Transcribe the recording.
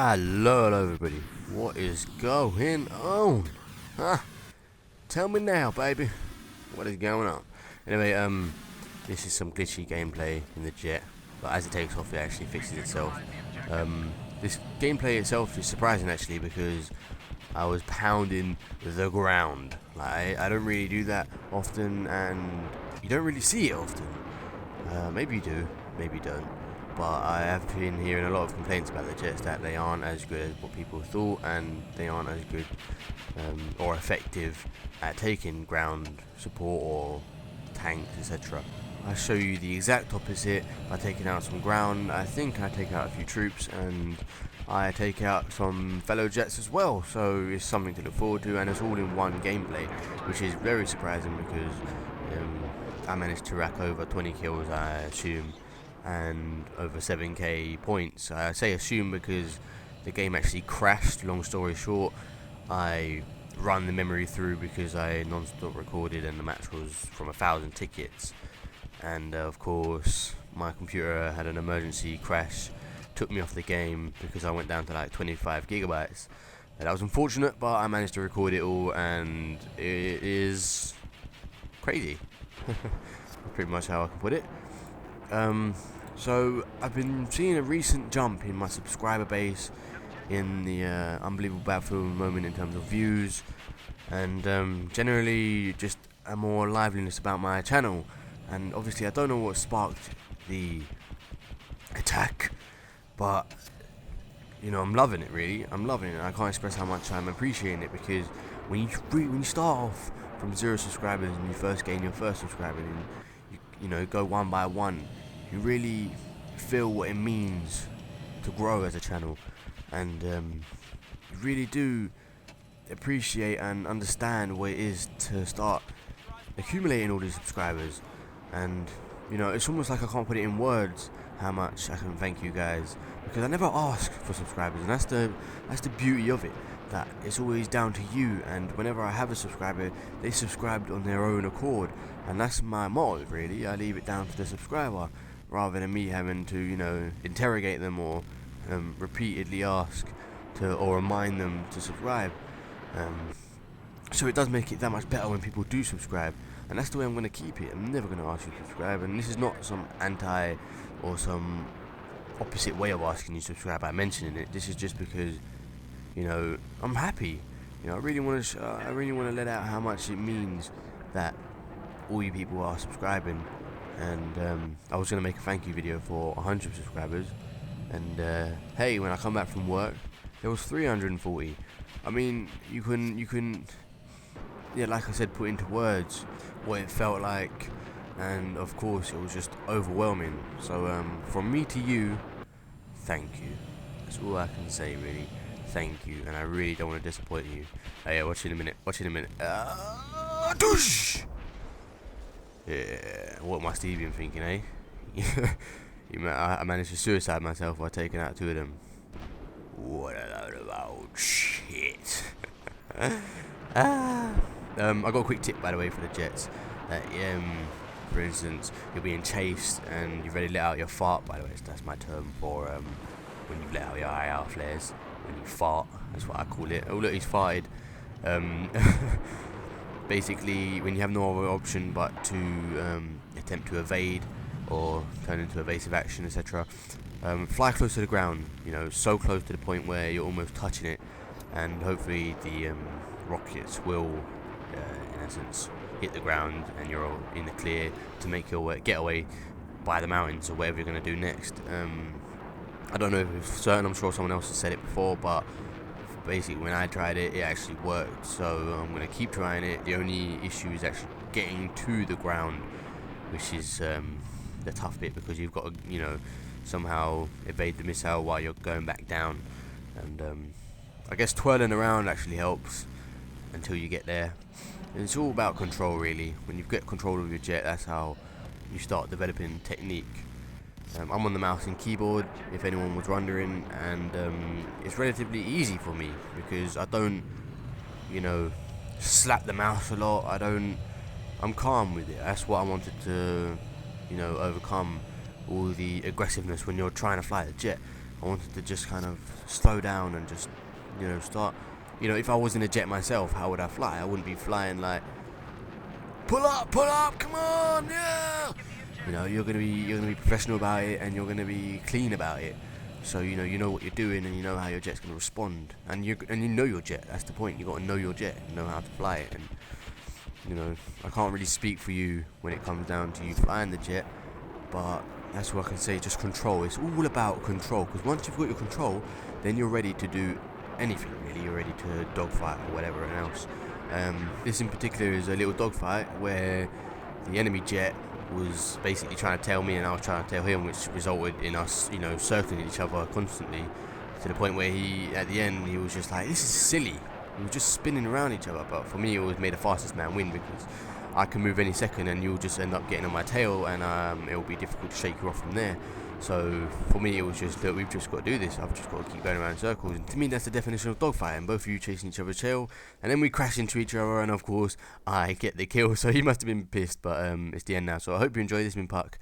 Hello everybody, what is going on? Huh? Tell me now, baby, what is going on? Anyway, this is some glitchy gameplay in the jet, but as it takes off it actually fixes itself. This gameplay itself is surprising actually, because I was pounding the ground. Like, I don't really do that often, and you don't really see it often. Maybe you do, maybe you don't. But I have been hearing a lot of complaints about the jets, that they aren't as good as what people thought, and they aren't as good or effective at taking ground support or tanks, etc. I show you the exact opposite by taking out some ground. I think I take out a few troops, and I take out some fellow jets as well, so it's something to look forward to, and it's all in one gameplay, which is very surprising because I managed to rack over 20 kills, I assume, and over 7k points. I say assume because the game actually crashed. Long story short, I run the memory through because I non-stop recorded, and the match was from 1,000 tickets, and of course my computer had an emergency crash, took me off the game because I went down to like 25 gigabytes. And that was unfortunate, but I managed to record it all, and it is crazy. Pretty much how I can put it. So I've been seeing a recent jump in my subscriber base, in the Unbelievable Battlefield moment in terms of views, and generally just a more liveliness about my channel. And obviously I don't know what sparked the attack, but you know, I'm loving it, really. I'm loving it. I can't express how much I'm appreciating it, because when you start off from 0 subscribers and you first gain your first subscriber, and you know, go one by one, you really feel what it means to grow as a channel, and you really do appreciate and understand what it is to start accumulating all these subscribers. And you know, it's almost like I can't put it in words how much I can thank you guys, because I never ask for subscribers, and that's the beauty of it, that it's always down to you. And whenever I have a subscriber, they subscribed on their own accord, and that's my motto, really. I leave it down to the subscriber, rather than me having to, you know, interrogate them or repeatedly ask to, or remind them to subscribe. So it does make it that much better when people do subscribe, and that's the way I'm going to keep it. I'm never going to ask you to subscribe, and this is not some anti or some opposite way of asking you to subscribe by mentioning it. This is just because, you know, I'm happy. You know, I really want to let out how much it means that all you people are subscribing. And I was going to make a thank you video for 100 subscribers, and hey, when I come back from work, there was 340. I mean, you can, yeah, like I said, put into words what it felt like, and of course it was just overwhelming. So from me to you, thank you. That's all I can say, really. Thank you, and I really don't want to disappoint you. Oh yeah, watch in a minute. Doosh! Yeah, what must he been thinking, eh? I managed to suicide myself by taking out 2 of them. What a load of old shit. I got a quick tip, by the way, for the jets. For instance, you're being chased and you've already let out your fart. By the way, that's my term for when you've let out your IR flares. When you fart, that's what I call it. Oh look, he's farted. Basically, when you have no other option but to attempt to evade or turn into evasive action, etc., fly close to the ground, you know, so close to the point where you're almost touching it, and hopefully the rockets will, in essence, hit the ground and you're in the clear to make your getaway by the mountains or whatever you're going to do next. I don't know if it's certain, I'm sure someone else has said it before, but basically when I tried it, it actually worked, so I'm going to keep trying it. The only issue is actually getting to the ground, which is the tough bit, because you've got to, you know, somehow evade the missile while you're going back down, and I guess twirling around actually helps until you get there. And it's all about control, really. When you get control of your jet, that's how you start developing technique. I'm on the mouse and keyboard, if anyone was wondering, and it's relatively easy for me because I don't, you know, slap the mouse a lot. I'm calm with it. That's what I wanted to, you know, overcome all the aggressiveness when you're trying to fly the jet. I wanted to just kind of slow down and just, start. If I was in a jet myself, how would I fly? I wouldn't be flying like, pull up, come on, yeah. You're gonna be professional about it, and you're gonna be clean about it. So you know what you're doing, and you know how your jet's gonna respond, and you know your jet. That's the point. You got to know your jet, and know how to fly it, and I can't really speak for you when it comes down to you flying the jet, but that's what I can say. Just control. It's all about control, because once you've got your control, then you're ready to do anything really. You're ready to dogfight or whatever else. This in particular is a little dogfight where the enemy jet was basically trying to tail me and I was trying to tail him, which resulted in us, circling each other constantly, to the point where at the end, he was just like, this is silly. We were just spinning around each other, but for me, it always made the fastest man win, because I can move any second and you'll just end up getting on my tail, and it'll be difficult to shake you off from there. So for me, it was just that we've just got to do this. I've just got to keep going around in circles. And to me, that's the definition of dogfighting. Both of you chasing each other's tail, and then we crash into each other, and of course, I get the kill. So he must have been pissed, but it's the end now. So I hope you enjoy this. Been Puck.